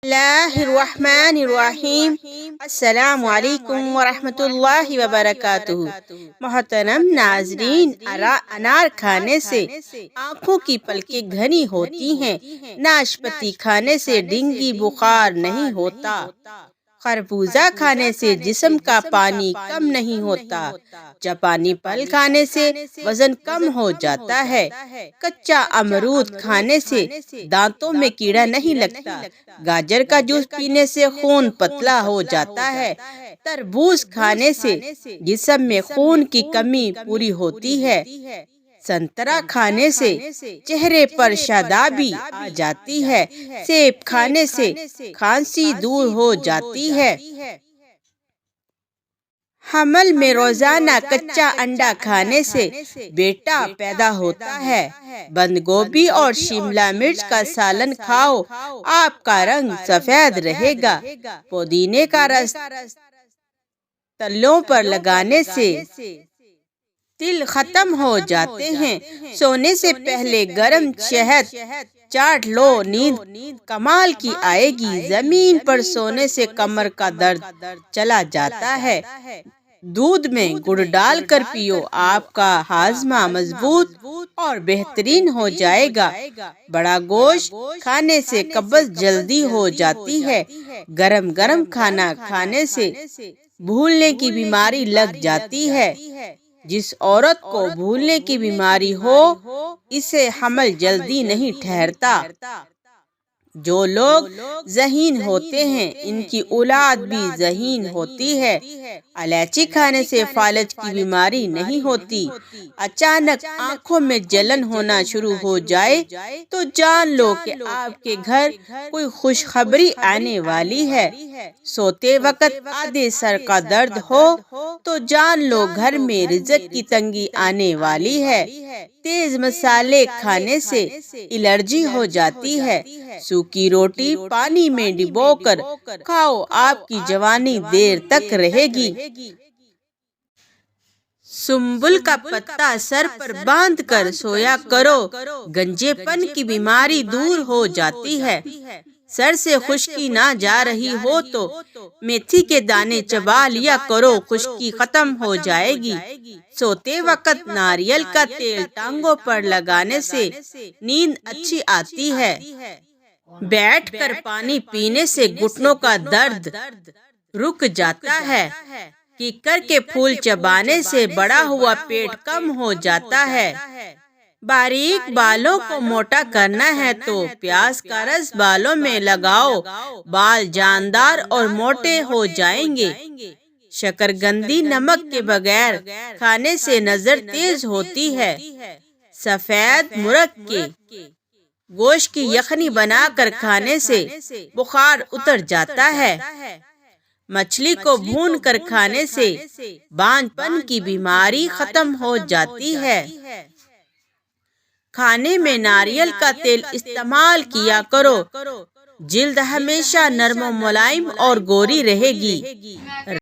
اللہ الرحمن الرحیم۔ السلام علیکم ورحمۃ اللہ وبرکاتہ۔ محترم ناظرین، انار کھانے سے آنکھوں کی پلکیں گھنی ہوتی ہیں، ناشپاتی کھانے سے ڈینگی بخار نہیں ہوتا، خربوزہ کھانے سے جسم کا پانی کم نہیں ہوتا، جاپانی پھل کھانے سے وزن کم ہو جاتا ہے، کچا امرود کھانے سے دانتوں میں کیڑا نہیں لگتا، گاجر کا جوس پینے سے خون پتلا ہو جاتا ہے، تربوز کھانے سے جسم میں خون کی کمی پوری ہوتی ہے، سنترا کھانے سے چہرے پر شادابی آ جاتی ہے، سیب کھانے سے کھانسی دور ہو جاتی ہے۔ حمل میں روزانہ کچا انڈا کھانے سے بیٹا پیدا ہوتا ہے، بند گوبھی اور شملہ مرچ کا سالن کھاؤ، آپ کا رنگ سفید رہے گا، پودینے کا رس تلوں پر لگانے سے تل ختم ہو جاتے ہیں، سونے سے پہلے گرم شہد چاٹ لو، نیند کمال کی آئے گی، زمین پر سونے سے کمر کا درد چلا جاتا ہے، دودھ میں گڑ ڈال کر پیو، آپ کا ہاضمہ مضبوط اور بہترین ہو جائے گا، بڑا گوشت کھانے سے قبض جلدی ہو جاتی ہے، گرم گرم کھانا کھانے سے بھولنے کی بیماری لگ جاتی ہے، جس عورت کو بھولنے کی بیماری ہو اسے حمل جلدی نہیں ٹھہرتا، جو لوگ ذہین ہوتے ہیں ان کی اولاد بھی ذہین ہوتی ہے، الائچی کھانے سے فالج کی بیماری نہیں ہوتی، اچانک آنکھوں میں جلن ہونا شروع ہو جائے تو جان لو کہ آپ کے گھر کوئی خوشخبری آنے والی ہے، سوتے وقت آدھے سر کا درد ہو تو جان لو گھر میں رزق کی تنگی آنے والی ہے، تیز مسالے کھانے سے الرجی ہو جاتی ہے، سوکھی روٹی پانی میں ڈبو کر کھاؤ، آپ کی جوانی دیر تک رہے گی، سنبل کا پتا سر پر باندھ کر سویا کرو، گنجے پن کی بیماری دور ہو جاتی ہے، سر سے خشکی نہ جا رہی ہو تو میتھی کے دانے چبا لیا کرو، خشکی ختم ہو جائے گی، سوتے وقت ناریل کا تیل ٹانگوں پر لگانے سے نیند اچھی آتی ہے، بیٹھ کر پانی پینے سے گھٹنوں کا درد رک جاتا ہے، کیکر کے پھول چبانے سے بڑا ہوا پیٹ کم ہو جاتا ہے، باریک بالوں کو موٹا کرنا ہے تو پیاز کا رس بالوں میں لگاؤ، بال جاندار اور موٹے ہو جائیں گے، شکرگندی نمک کے بغیر کھانے سے نظر تیز ہوتی ہے، سفید مرغ کے گوشت کی یخنی بنا کر کھانے سے بخار اتر جاتا ہے، مچھلی کو بھون کر کھانے سے بانجھ پن کی بیماری ختم ہو جاتی ہے، کھانے میں ناریل کا تیل استعمال کیا کرو، جلد ہمیشہ نرم و ملائم اور گوری رہے گی۔